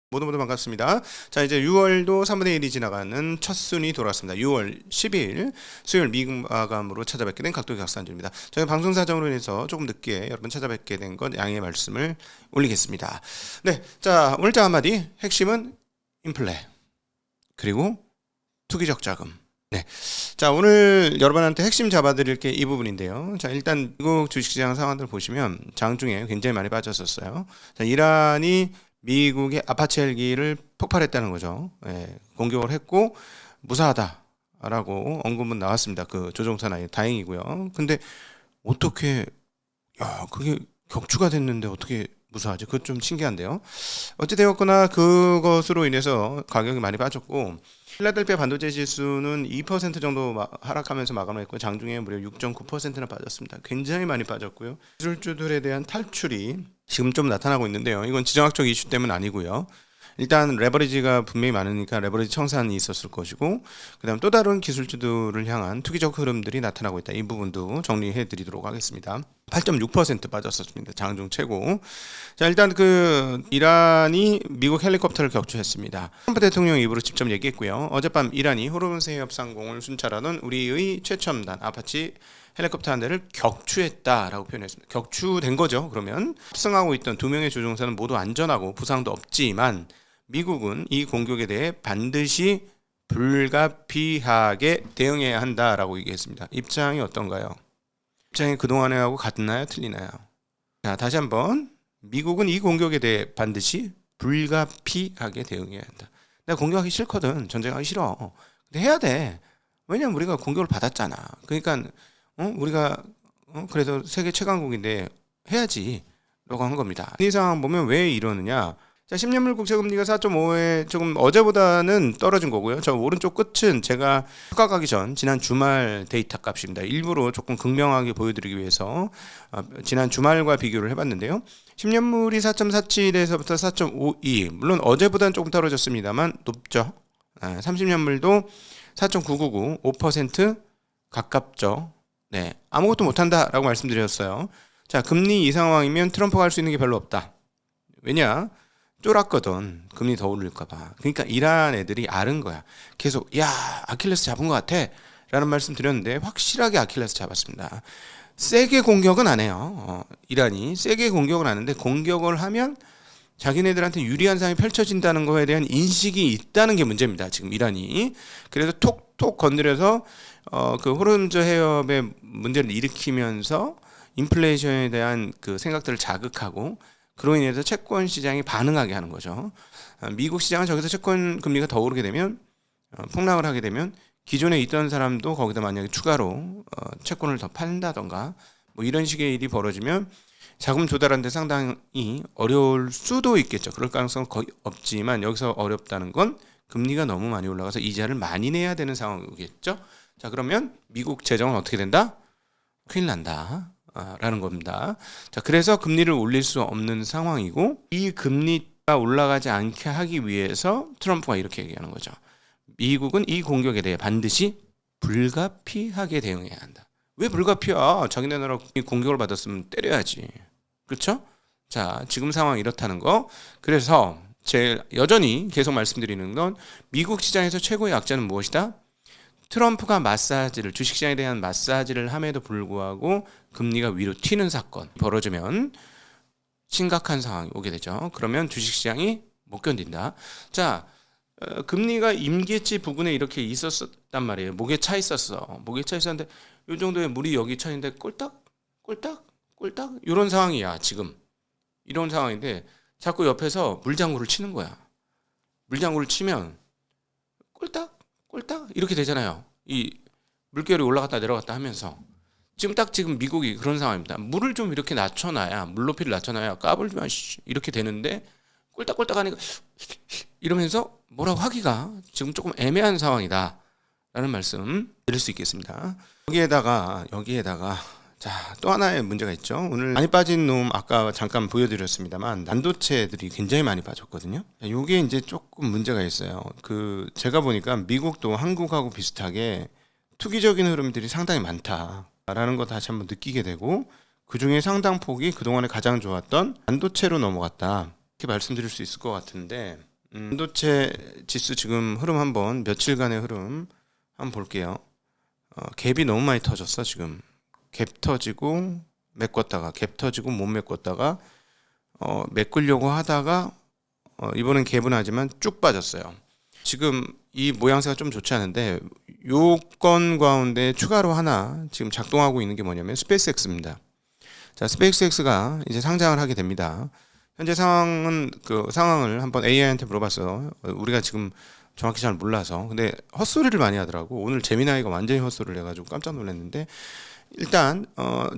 모두 반갑습니다. 자, 이제 6월도 3분의 1이 지나가는 첫 순이 돌아왔습니다. 6월 10일 수요일 미국 마감으로 찾아뵙게 된 각도기 각산주입니다. 저희 방송 사정으로 인해서 조금 늦게 여러분 찾아뵙게 된 것 양해 말씀을 올리겠습니다. 네, 자, 오늘자 한마디 핵심은 인플레 그리고 투기적 자금. 네, 자, 오늘 여러분한테 핵심 잡아드릴 게 이 부분인데요. 자, 일단 미국 주식시장 상황들 보시면 장중에 굉장히 많이 빠졌었어요. 자, 이란이 미국의 아파치 헬기를 폭발했다는 거죠. 예, 공격을 했고 무사하다라고 언급은 나왔습니다. 그 조종사나 다행이고요. 근데 어떻게 그게 격추가 됐는데 어떻게 무사하지? 그것 좀 신기한데요. 어찌되었거나 그것으로 인해서 가격이 많이 빠졌고 필라델피아 반도체 지수는 2% 정도 하락하면서 마감을 했고 장중에 무려 6.9%나 빠졌습니다. 굉장히 많이 빠졌고요. 기술주들에 대한 탈출이 지금 좀 나타나고 있는데요. 이건 지정학적 이슈 때문 아니고요. 일단 레버리지가 분명히 많으니까 레버리지 청산이 있었을 것이고 그다음 또 다른 기술주들을 향한 투기적 흐름들이 나타나고 있다. 이 부분도 정리해 드리도록 하겠습니다. 8.6% 빠졌었습니다. 장중 최고. 자, 일단 그 이란이 미국 헬리콥터를 격추했습니다. 트럼프 대통령 입으로 직접 얘기했고요. 어젯밤 이란이 호르무즈 해협 상공을 순찰하던 우리의 최첨단 아파치 헬리콥터 한 대를 격추했다라고 표현했습니다. 격추된 거죠. 그러면 탑승하고 있던 2명의 조종사는 모두 안전하고 부상도 없지만 미국은 이 공격에 대해 반드시 불가피하게 대응해야 한다라고 얘기했습니다. 입장이 어떤가요? 입장이 그동안에 하고 같나요? 틀리나요? 자, 다시 한번 미국은 이 공격에 대해 반드시 불가피하게 대응해야 한다. 내가 공격하기 싫거든. 전쟁하기 싫어. 근데 해야 돼. 왜냐면 우리가 공격을 받았잖아. 그러니까 우리가 그래도 세계 최강국인데 해야지 라고 한 겁니다. 이 상황 보면 왜 이러느냐. 자, 10년물 국채금리가 4.5에 조금 어제보다는 떨어진 거고요. 저 오른쪽 끝은 제가 휴가 가기 전 지난 주말 데이터 값입니다. 일부러 조금 극명하게 보여드리기 위해서 지난 주말과 비교를 해봤는데요. 10년물이 4.47에서부터 4.52 물론 어제보다는 조금 떨어졌습니다만 높죠. 30년물도 4.999 5% 가깝죠. 네, 아무것도 못한다라고 말씀드렸어요. 자, 금리 이 상황이면 트럼프가 할 수 있는 게 별로 없다. 왜냐? 쫄았거든. 금리 더 오를까봐. 그러니까 이란 애들이 아는 거야. 계속 아킬레스 잡은 것 같아 라는 말씀 드렸는데 확실하게 아킬레스 잡았습니다. 세게 공격은 안 해요. 이란이 세게 공격은 안 하는데 공격을 하면 자기네들한테 유리한 상황이 펼쳐진다는 거에 대한 인식이 있다는 게 문제입니다. 지금 이란이. 그래서 톡톡 건드려서 그 호르무즈 해협의 문제를 일으키면서 인플레이션에 대한 그 생각들을 자극하고 그로 인해서 채권 시장이 반응하게 하는 거죠. 미국 시장은 저기서 채권 금리가 더 오르게 되면 폭락을 하게 되면 기존에 있던 사람도 거기다 만약에 추가로 채권을 더 판다던가 뭐 이런 식의 일이 벌어지면 자금 조달하는데 상당히 어려울 수도 있겠죠. 그럴 가능성은 거의 없지만 여기서 어렵다는 건 금리가 너무 많이 올라가서 이자를 많이 내야 되는 상황이겠죠. 자, 그러면 미국 재정은 어떻게 된다? 큰일 난다. 라는 겁니다. 자, 그래서 금리를 올릴 수 없는 상황이고 이 금리가 올라가지 않게 하기 위해서 트럼프가 이렇게 얘기하는 거죠. 미국은 이 공격에 대해 반드시 불가피하게 대응해야 한다. 왜 불가피야? 자기네 나라 공격을 받았으면 때려야지. 그렇죠? 자, 지금 상황이 이렇다는 거. 그래서 여전히 계속 말씀드리는 건 미국 시장에서 최고의 약자는 무엇이다? 트럼프가 주식시장에 대한 마사지를 함에도 불구하고 금리가 위로 튀는 사건 벌어지면 심각한 상황이 오게 되죠. 그러면 주식시장이 못 견딘다. 자, 금리가 임계치 부근에 이렇게 있었단 말이에요. 목에 차 있었어. 목에 차 있었는데 이 정도의 물이 여기 차 있는데 꼴딱 이런 상황이야. 지금 이런 상황인데 자꾸 옆에서 물장구를 치는 거야. 물장구를 치면 꼴딱 이렇게 되잖아요. 이 물결이 올라갔다 내려갔다 하면서 지금 미국이 그런 상황입니다. 물을 좀 이렇게 낮춰놔야 물 높이를 낮춰놔야 까불지마 이렇게 되는데 꼴딱꼴딱 하니까 이러면서 뭐라고 하기가 지금 조금 애매한 상황이다 라는 말씀 드릴 수 있겠습니다. 여기에다가 자, 또 하나의 문제가 있죠. 오늘 많이 빠진 놈 아까 잠깐 보여드렸습니다만 난도체들이 굉장히 많이 빠졌거든요. 이게 이제 조금 문제가 있어요. 제가 보니까 미국도 한국하고 비슷하게 투기적인 흐름들이 상당히 많다. 거 다시 한번 느끼게 되고, 그 중에 상당폭이 그동안에 가장 좋았던 반도체로 넘어갔다, 이렇게 말씀드릴 수 있을 것 같은데, 반도체 지수 지금 흐름 한번, 며칠간의 흐름 한번 볼게요. 갭이 너무 많이 터졌어. 지금 갭 터지고 메꿨다가, 갭 터지고 못 메꿨다가, 메꾸려고 하다가 이번엔 갭은 하지만 쭉 빠졌어요. 지금 이 모양새가 좀 좋지 않은데, 요건 가운데 추가로 하나 지금 작동하고 있는 게 뭐냐면 스페이스X입니다. 자, 스페이스X가 이제 상장을 하게 됩니다. 현재 상황은, 그 상황을 한번 AI한테 물어봤어요. 우리가 지금 정확히 잘 몰라서. 근데 헛소리를 많이 하더라고. 오늘 제미나이가 완전히 헛소리를 해가지고 깜짝 놀랐는데, 일단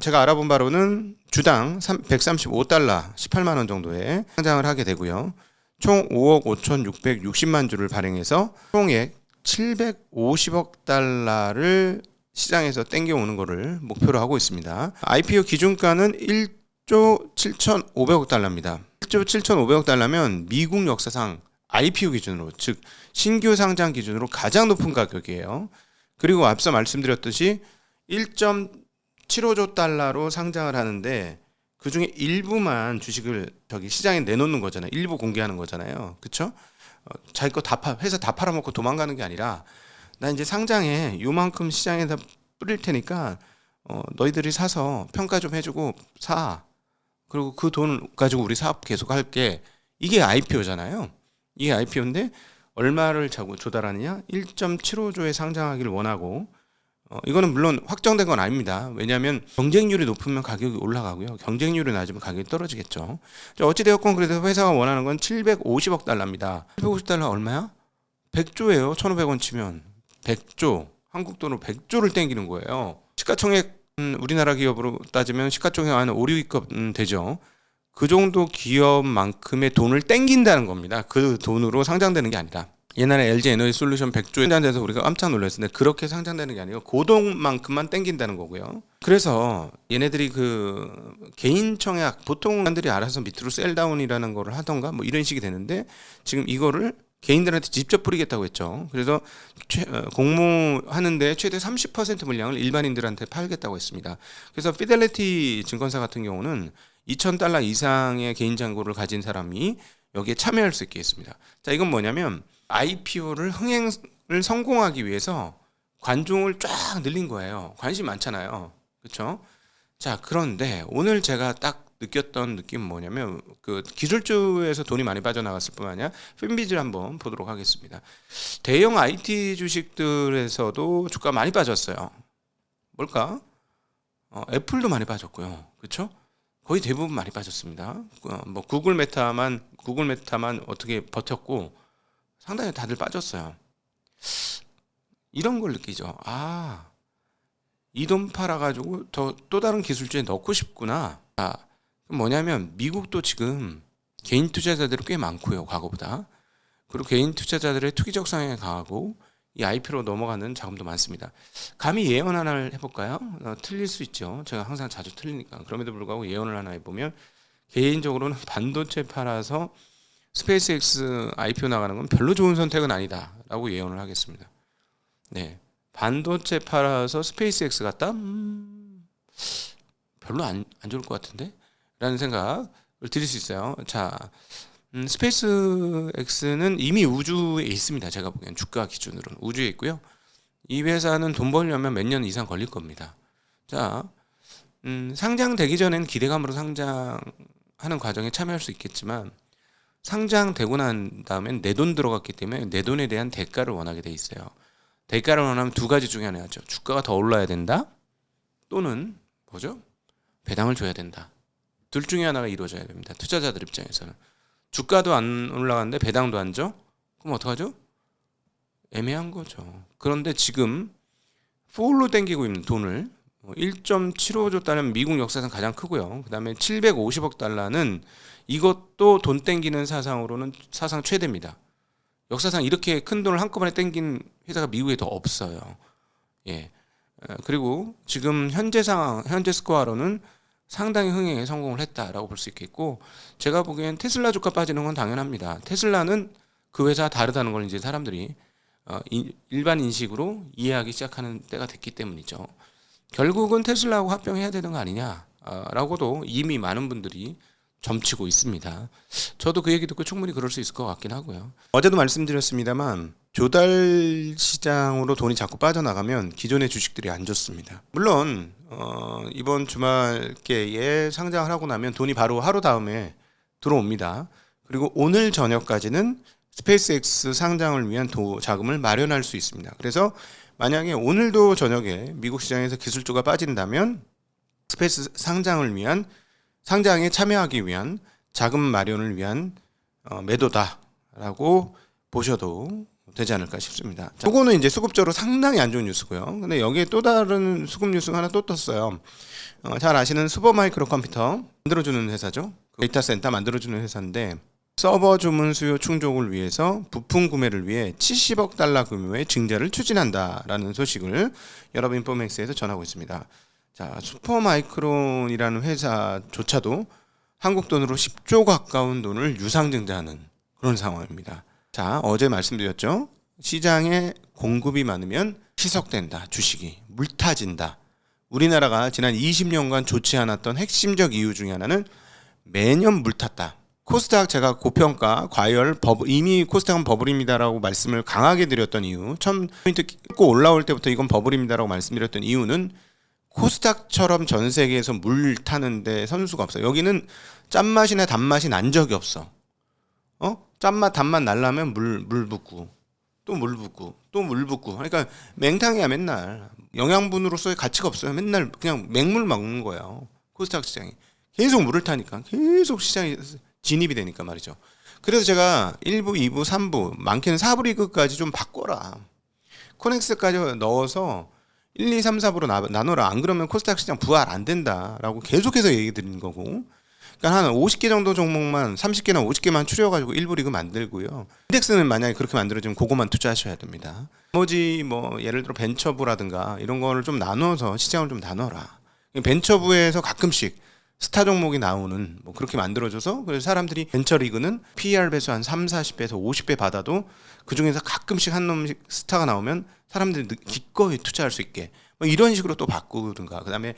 제가 알아본 바로는 주당 135달러 18만 원 정도에 상장을 하게 되고요. 총 5억 5,660만 주를 발행해서 총액 750억 달러를 시장에서 땡겨오는 거를 목표로 하고 있습니다. IPO 기준가는 1조 7,500억 달러입니다. 1조 7,500억 달러면 미국 역사상 IPO 기준으로, 즉 신규 상장 기준으로 가장 높은 가격이에요. 그리고 앞서 말씀드렸듯이 1.75조 달러로 상장을 하는데, 그 중에 일부만 주식을 시장에 내놓는 거잖아요. 일부 공개하는 거잖아요. 그렇죠? 자기 거 다 회사 다 팔아먹고 도망가는 게 아니라, 나 이제 상장에 요만큼 시장에다 뿌릴 테니까 너희들이 사서 평가 좀 해주고 사. 그리고 그 돈 가지고 우리 사업 계속 할게. 이게 IPO잖아요. 이게 IPO인데 얼마를 조달하느냐? 1.75조에 상장하기를 원하고, 이거는 물론 확정된 건 아닙니다. 왜냐하면 경쟁률이 높으면 가격이 올라가고요. 경쟁률이 낮으면 가격이 떨어지겠죠. 어찌되었건 그래도 회사가 원하는 건 750억 달러입니다. 750달러 얼마야? 100조예요. 1,500원 치면 100조. 한국 돈으로 100조를 땡기는 거예요. 시가총액, 우리나라 기업으로 따지면 시가총액 한 5, 6위급 되죠. 그 정도 기업만큼의 돈을 땡긴다는 겁니다. 그 돈으로 상장되는 게 아니라. 옛날에 LG 에너지 솔루션 100조에 상장돼서 우리가 깜짝 놀랐는데, 그렇게 상장되는 게 아니고 그 돈만큼만 땡긴다는 거고요. 그래서 얘네들이 그 개인 청약, 보통 사람들이 알아서 밑으로 셀다운이라는 거를 하던가 뭐 이런 식이 되는데, 지금 이거를 개인들한테 직접 뿌리겠다고 했죠. 그래서 공모하는데 최대 30% 물량을 일반인들한테 팔겠다고 했습니다. 그래서 피델리티 증권사 같은 경우는 2,000달러 이상의 개인 잔고를 가진 사람이 여기에 참여할 수 있게 했습니다. 자, 이건 뭐냐면 IPO를 흥행을 성공하기 위해서 관종을 쫙 늘린 거예요. 관심 많잖아요. 그렇죠? 자, 그런데 오늘 제가 딱 느꼈던 느낌은 뭐냐면, 그 기술주에서 돈이 많이 빠져나갔을 뿐만 아니라 핀비즈를 한번 보도록 하겠습니다. 대형 IT 주식들에서도 주가 많이 빠졌어요. 뭘까? 애플도 많이 빠졌고요. 그렇죠? 거의 대부분 많이 빠졌습니다. 뭐 구글 메타만 어떻게 버텼고, 상당히 다들 빠졌어요. 이런 걸 느끼죠. 아, 이 돈 팔아가지고 또 다른 기술주에 넣고 싶구나. 뭐냐면 미국도 지금 개인 투자자들이 꽤 많고요, 과거보다. 그리고 개인 투자자들의 투기적 성향이 강하고 이 IPO로 넘어가는 자금도 많습니다. 감히 예언 하나를 해볼까요? 틀릴 수 있죠. 제가 항상 자주 틀리니까. 그럼에도 불구하고 예언을 하나 해보면, 개인적으로는 반도체 팔아서 스페이스X IPO 나가는 건 별로 좋은 선택은 아니다라고 예언을 하겠습니다. 네, 반도체 팔아서 스페이스X 갔다? 별로 안 좋을 것 같은데? 라는 생각을 드릴 수 있어요. 자, 스페이스X는 이미 우주에 있습니다. 제가 보기엔 주가 기준으로는 우주에 있고요. 이 회사는 돈 벌려면 몇 년 이상 걸릴 겁니다. 자, 상장되기 전엔 기대감으로 상장하는 과정에 참여할 수 있겠지만, 상장되고 난 다음엔 내 돈 들어갔기 때문에 내 돈에 대한 대가를 원하게 돼 있어요. 대가를 원하면 두 가지 중에 하나죠. 주가가 더 올라야 된다, 또는 뭐죠? 배당을 줘야 된다. 둘 중에 하나가 이루어져야 됩니다. 투자자들 입장에서는. 주가도 안 올라가는데 배당도 안 줘? 그럼 어떡하죠? 애매한 거죠. 그런데 지금 풀로 땡기고 있는 돈을 1.75조 달러는 미국 역사상 가장 크고요. 그 다음에 750억 달러는 이것도 돈 땡기는 사상으로는 사상 최대입니다. 역사상 이렇게 큰 돈을 한꺼번에 땡긴 회사가 미국에 더 없어요. 예. 그리고 지금 현재 상황, 현재 스코어로는 상당히 흥행에 성공을 했다라고 볼 수 있겠고, 제가 보기엔 테슬라 주가 빠지는 건 당연합니다. 테슬라는 그 회사 다르다는 걸 이제 사람들이 일반 인식으로 이해하기 시작하는 때가 됐기 때문이죠. 결국은 테슬라하고 합병해야 되는 거 아니냐라고도 이미 많은 분들이 점치고 있습니다. 저도 그 얘기 듣고 충분히 그럴 수 있을 것 같긴 하고요. 어제도 말씀드렸습니다만 조달 시장으로 돈이 자꾸 빠져나가면 기존의 주식들이 안 좋습니다. 물론 이번 주말께에 상장을 하고 나면 돈이 바로 하루 다음에 들어옵니다. 그리고 오늘 저녁까지는 스페이스X 상장을 위한 자금을 마련할 수 있습니다. 그래서 만약에 오늘도 저녁에 미국 시장에서 기술주가 빠진다면 스페이스 상장을 위한 상장에 참여하기 위한 자금 마련을 위한 매도다라고 보셔도 되지 않을까 싶습니다. 자, 이거는 이제 수급적으로 상당히 안 좋은 뉴스고요. 근데 여기에 또 다른 수급 뉴스가 하나 또 떴어요. 잘 아시는 슈퍼마이크로 컴퓨터 만들어주는 회사죠. 데이터 센터 만들어주는 회사인데 서버 주문 수요 충족을 위해서 부품 구매를 위해 70억 달러 규모의 증자를 추진한다라는 소식을 여러분 인포맥스에서 전하고 있습니다. 자, 슈퍼마이크론이라는 회사조차도 한국 돈으로 10조 가까운 돈을 유상증자하는 그런 상황입니다. 자, 어제 말씀드렸죠. 시장에 공급이 많으면 희석된다. 주식이 물타진다. 우리나라가 지난 20년간 좋지 않았던 핵심적 이유 중에 하나는 매년 물탔다. 코스닥 제가 고평가, 과열, 이미 코스닥은 버블입니다라고 말씀을 강하게 드렸던 이유, 처음 포인트 찍고 올라올 때부터 이건 버블입니다라고 말씀드렸던 이유는 코스닥처럼 전 세계에서 물 타는데 선수가 없어요. 여기는 짠맛이나 단맛이 난 적이 없어. 짠맛, 단맛 날라면 물 붓고, 또 물 붓고, 또 물 붓고. 그러니까 맹탕이야 맨날. 영양분으로서의 가치가 없어요. 맨날 그냥 맹물 먹는 거예요. 코스닥 시장이. 계속 물을 타니까. 계속 시장이 진입이 되니까 말이죠. 그래서 제가 1부, 2부, 3부, 많게는 4부 리그까지 좀 바꿔라. 코넥스까지 넣어서 1, 2, 3, 4부로 나눠라. 안 그러면 코스닥 시장 부활 안 된다라고 계속해서 얘기 드리는 거고. 그러니까 한 50개 정도 종목만 30개나 50개만 추려가지고 1부 리그 만들고요. 인덱스는 만약에 그렇게 만들어지면 그거만 투자하셔야 됩니다. 나머지 뭐 예를 들어 벤처부라든가 이런 거를 좀 나눠서 시장을 좀 나눠라. 벤처부에서 가끔씩 스타 종목이 나오는 뭐 그렇게 만들어줘서 그래서 사람들이 벤처 리그는 PER 배수 한 3, 40배에서 50배 받아도 그 중에서 가끔씩 한 놈씩 스타가 나오면 사람들이 기꺼이 투자할 수 있게 뭐 이런 식으로 또 바꾸든가. 그다음에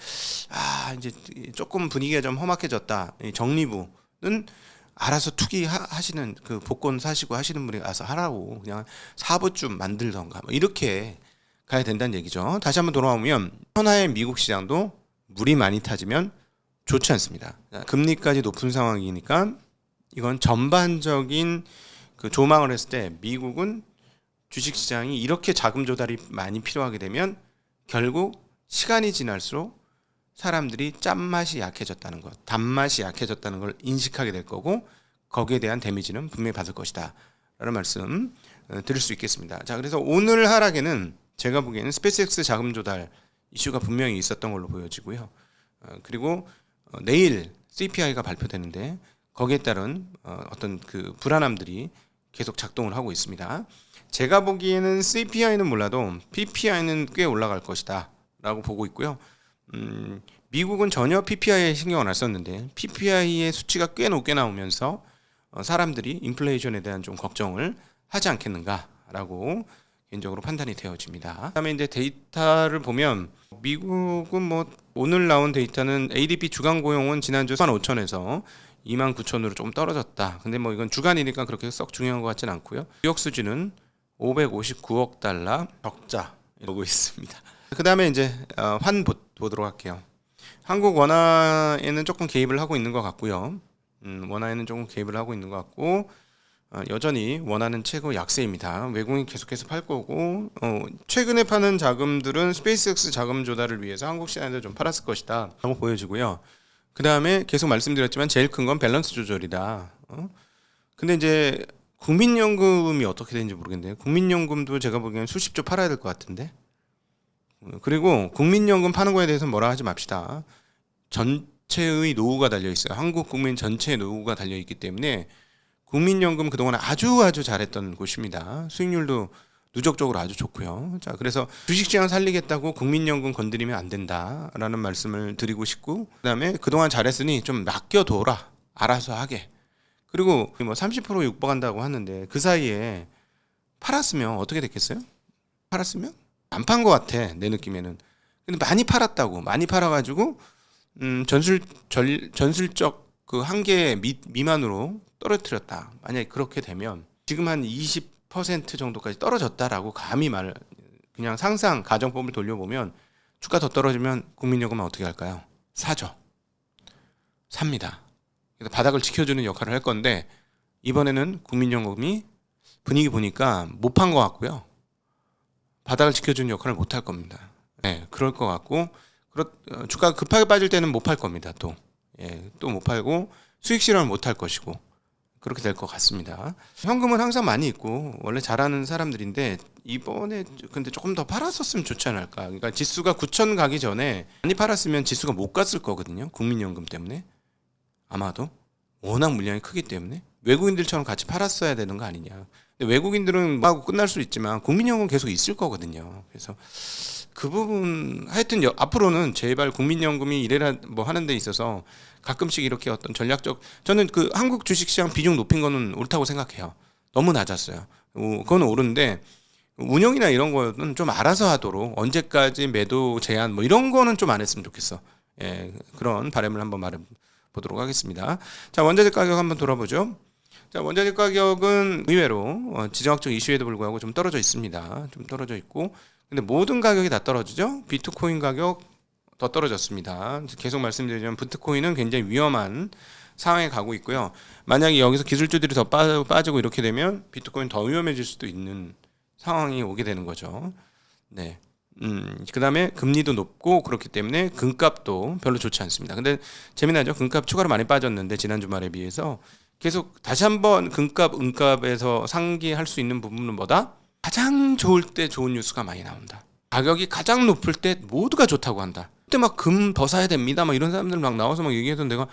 이제 조금 분위기가 좀 험악해졌다. 정리부는 알아서 투기하시는 그 복권 사시고 하시는 분이 와서 하라고 그냥 사부쯤 만들던가 뭐 이렇게 가야 된다는 얘기죠. 다시 한번 돌아오면 현화의 미국 시장도 물이 많이 타지면 좋지 않습니다. 금리까지 높은 상황이니까 이건 전반적인 그 조망을 했을 때 미국은 주식시장이 이렇게 자금 조달이 많이 필요하게 되면 결국 시간이 지날수록 사람들이 짠맛이 약해졌다는 것, 단맛이 약해졌다는 걸 인식하게 될 거고 거기에 대한 데미지는 분명히 받을 것이다 라는 말씀 드릴 수 있겠습니다. 자, 그래서 오늘 하락에는 제가 보기에는 스페이스X 자금 조달 이슈가 분명히 있었던 걸로 보여지고요. 그리고 내일 CPI가 발표되는데 거기에 따른 어떤 그 불안함들이 계속 작동을 하고 있습니다. 제가 보기에는 CPI는 몰라도 PPI는 꽤 올라갈 것이다 라고 보고 있고요. 미국은 전혀 PPI에 신경을 안 썼는데 PPI의 수치가 꽤 높게 나오면서 사람들이 인플레이션에 대한 좀 걱정을 하지 않겠는가 라고 개인적으로 판단이 되어집니다. 그다음에 이제 데이터를 보면 미국은 뭐 오늘 나온 데이터는 ADP 주간 고용은 지난주 15,000에서 29,000으로 조금 떨어졌다. 근데 뭐 이건 주간이니까 그렇게 썩 중요한 것 같지는 않고요. 뉴욕 수지는 559억 달러 적자 보고 있습니다. 그다음에 이제 환 보도록 할게요. 한국 원화에는 조금 개입을 하고 있는 것 같고요. 원화에는 조금 개입을 하고 있는 것 같고 여전히 원하는 최고 약세입니다. 외국인이 계속해서 팔 거고 최근에 파는 자금들은 스페이스X 자금 조달을 위해서 한국 시장에서 좀 팔았을 것이다 라고 보여지고요. 그 다음에 계속 말씀드렸지만 제일 큰 건 밸런스 조절이다. 근데 이제 국민연금이 어떻게 되는지 모르겠는데 국민연금도 제가 보기엔 수십조 팔아야 될 것 같은데 그리고 국민연금 파는 거에 대해서 뭐라 하지 맙시다. 전체의 노후가 달려있어요. 한국 국민 전체의 노후가 달려있기 때문에 국민연금 그동안 아주 잘했던 곳입니다. 수익률도 누적적으로 아주 좋고요. 자, 그래서 주식시장 살리겠다고 국민연금 건드리면 안 된다라는 말씀을 드리고 싶고, 그다음에 그동안 잘했으니 좀 맡겨둬라. 알아서 하게. 그리고 뭐 30% 육박한다고 하는데 그 사이에 팔았으면 어떻게 됐겠어요? 팔았으면 안 판 것 같아 내 느낌에는. 근데 많이 팔았다고. 많이 팔아가지고 전술적 그 한계 미만으로 떨어뜨렸다. 만약에 그렇게 되면 지금 한 20% 정도까지 떨어졌다라고 감히 그냥 상상 가정법을 돌려보면 주가 더 떨어지면 국민연금은 어떻게 할까요? 사죠. 삽니다. 그래서 바닥을 지켜주는 역할을 할 건데 이번에는 국민연금이 분위기 보니까 못 판 것 같고요. 바닥을 지켜주는 역할을 못 할 겁니다. 네, 그럴 것 같고 주가가 급하게 빠질 때는 못 팔 겁니다. 또 못 팔고 수익 실현을 못 할 것이고 그렇게 될 것 같습니다. 현금은 항상 많이 있고 원래 잘하는 사람들인데 이번에 근데 조금 더 팔았었으면 좋지 않을까. 그러니까 지수가 9천 가기 전에 많이 팔았으면 지수가 못 갔을 거거든요. 국민연금 때문에 아마도 워낙 물량이 크기 때문에 외국인들처럼 같이 팔았어야 되는 거 아니냐. 근데 외국인들은 하고 끝날 수 있지만 국민연금 계속 있을 거거든요. 그래서 그 부분 하여튼 앞으로는 제발 국민연금이 이래라 뭐 하는 데 있어서 가끔씩 이렇게 어떤 전략적 저는 그 한국 주식시장 비중 높인 거는 옳다고 생각해요. 너무 낮았어요. 그건 옳은데 운영이나 이런 거는 좀 알아서 하도록 언제까지 매도 제한 뭐 이런 거는 좀 안 했으면 좋겠어. 그런 바람을 한번 말해 보도록 하겠습니다. 자, 원자재 가격 한번 돌아보죠. 자, 원자재 가격은 의외로 지정학적 이슈에도 불구하고 좀 떨어져 있습니다. 좀 떨어져 있고 근데 모든 가격이 다 떨어지죠. 비트코인 가격 더 떨어졌습니다. 계속 말씀드리자면 비트코인은 굉장히 위험한 상황에 가고 있고요. 만약에 여기서 기술주들이 더 빠지고 이렇게 되면 비트코인 더 위험해질 수도 있는 상황이 오게 되는 거죠. 네. 그다음에 금리도 높고 그렇기 때문에 금값도 별로 좋지 않습니다. 근데 재미나죠. 금값 추가로 많이 빠졌는데 지난 주말에 비해서 계속 다시 한번 금값, 은값에서 상기할 수 있는 부분은 뭐다? 가장 좋을 때 좋은 뉴스가 많이 나온다. 가격이 가장 높을 때 모두가 좋다고 한다. 그때 막 금 더 사야 됩니다. 막 이런 사람들 막 나와서 막 얘기해서 내가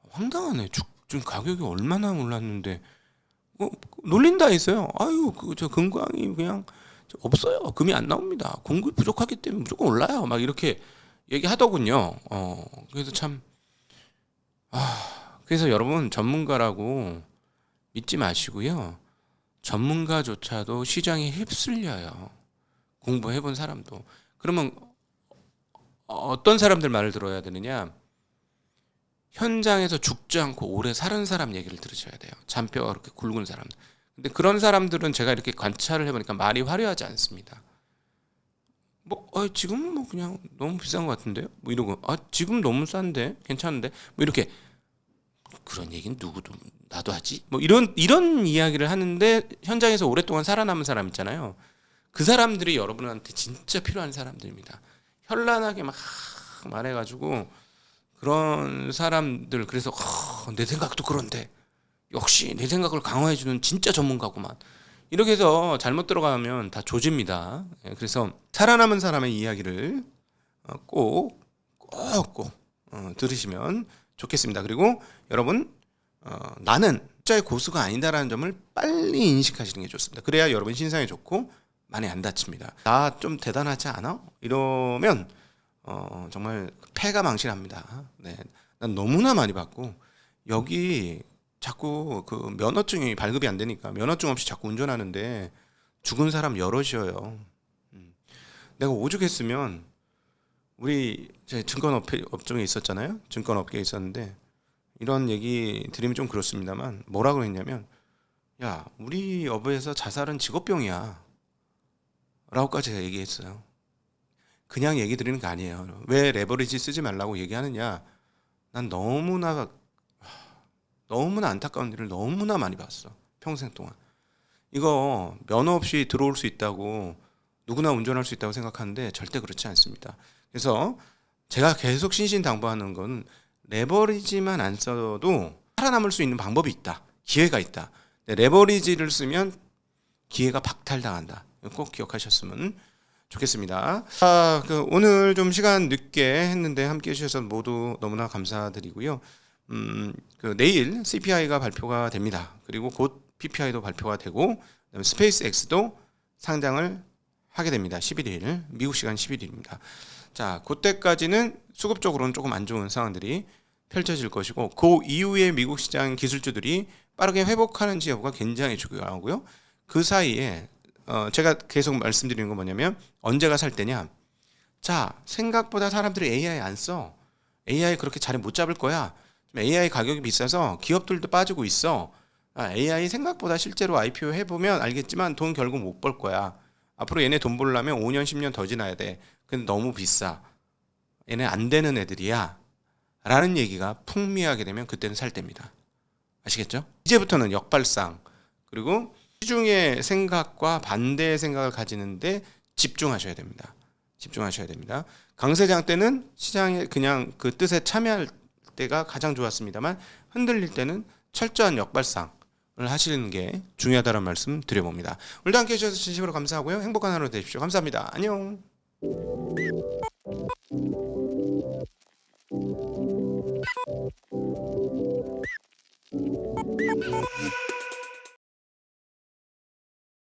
황당하네. 지금 가격이 얼마나 올랐는데 놀린다 했어요. 아유, 저 금광이 그냥 없어요. 금이 안 나옵니다. 공급이 부족하기 때문에 무조건 올라요. 막 이렇게 얘기하더군요. 그래서 참 그래서 여러분 전문가라고 믿지 마시고요. 전문가조차도 시장에 휩쓸려요. 공부해본 사람도. 그러면 어떤 사람들 말을 들어야 되느냐? 현장에서 죽지 않고 오래 사는 사람 얘기를 들으셔야 돼요. 잔뼈가 그렇게 굵은 사람들. 근데 그런 사람들은 제가 이렇게 관찰을 해보니까 말이 화려하지 않습니다. 지금은 뭐 그냥 너무 비싼 것 같은데요? 뭐 이러고, 지금 너무 싼데? 괜찮은데? 뭐 이렇게. 그런 얘기는 누구도 나도 하지? 뭐 이런 이야기를 하는데 현장에서 오랫동안 살아남은 사람 있잖아요. 그 사람들이 여러분한테 진짜 필요한 사람들입니다. 현란하게 막 말해가지고 그런 사람들 그래서 내 생각도 그런데 역시 내 생각을 강화해주는 진짜 전문가구만. 이렇게 해서 잘못 들어가면 다 조집니다. 그래서 살아남은 사람의 이야기를 꼭 들으시면 좋겠습니다. 그리고 여러분 나는 숫자의 고수가 아니다라는 점을 빨리 인식하시는 게 좋습니다. 그래야 여러분 신상이 좋고 많이 안 다칩니다. 나 좀 대단하지 않아? 이러면 정말 패가 망신합니다. 네, 난 너무나 많이 받고 여기 자꾸 그 면허증이 발급이 안 되니까 면허증 없이 자꾸 운전하는데 죽은 사람 여럿이어요. 내가 오죽했으면 우리 제 증권업종에 있었잖아요. 증권업계에 있었는데 이런 얘기 드리면 좀 그렇습니다만 뭐라고 했냐면 야 우리 업에서 자살은 직업병이야 라고까지 얘기했어요. 그냥 얘기 드리는 게 아니에요. 왜 레버리지 쓰지 말라고 얘기하느냐. 난 너무나 안타까운 일을 너무나 많이 봤어. 평생 동안. 이거 면허 없이 들어올 수 있다고 누구나 운전할 수 있다고 생각하는데 절대 그렇지 않습니다. 그래서 제가 계속 신신당부하는 건 레버리지만 안 써도 살아남을 수 있는 방법이 있다. 기회가 있다. 레버리지를 쓰면 기회가 박탈당한다. 꼭 기억하셨으면 좋겠습니다. 오늘 좀 시간 늦게 했는데 함께 해주셔서 모두 너무나 감사드리고요. 내일 CPI가 발표가 됩니다. 그리고 곧 PPI도 발표가 되고 스페이스X도 상장을 하게 됩니다. 11일 미국 시간 11일입니다. 자, 그때까지는 수급적으로는 조금 안 좋은 상황들이 펼쳐질 것이고 그 이후에 미국 시장 기술주들이 빠르게 회복하는지 여부가 굉장히 중요하고요. 그 사이에 제가 계속 말씀드리는 건 뭐냐면 언제가 살 때냐. 자, 생각보다 사람들이 AI 안 써. AI 그렇게 자리 못 잡을 거야. AI 가격이 비싸서 기업들도 빠지고 있어. AI 생각보다 실제로 IPO 해보면 알겠지만 돈 결국 못 벌 거야. 앞으로 얘네 돈 벌려면 5년, 10년 더 지나야 돼. 근데 너무 비싸. 얘네 안 되는 애들이야. 라는 얘기가 풍미하게 되면 그때는 살 때입니다. 아시겠죠? 이제부터는 역발상, 그리고 시중의 생각과 반대의 생각을 가지는데 집중하셔야 됩니다. 집중하셔야 됩니다. 강세장 때는 시장에 그냥 그 뜻에 참여할 때가 가장 좋았습니다만, 흔들릴 때는 철저한 역발상을 하시는 게 중요하다는 말씀 드려봅니다. 오늘도 함께 해주셔서 진심으로 감사하고요. 행복한 하루 되십시오. 감사합니다. 안녕.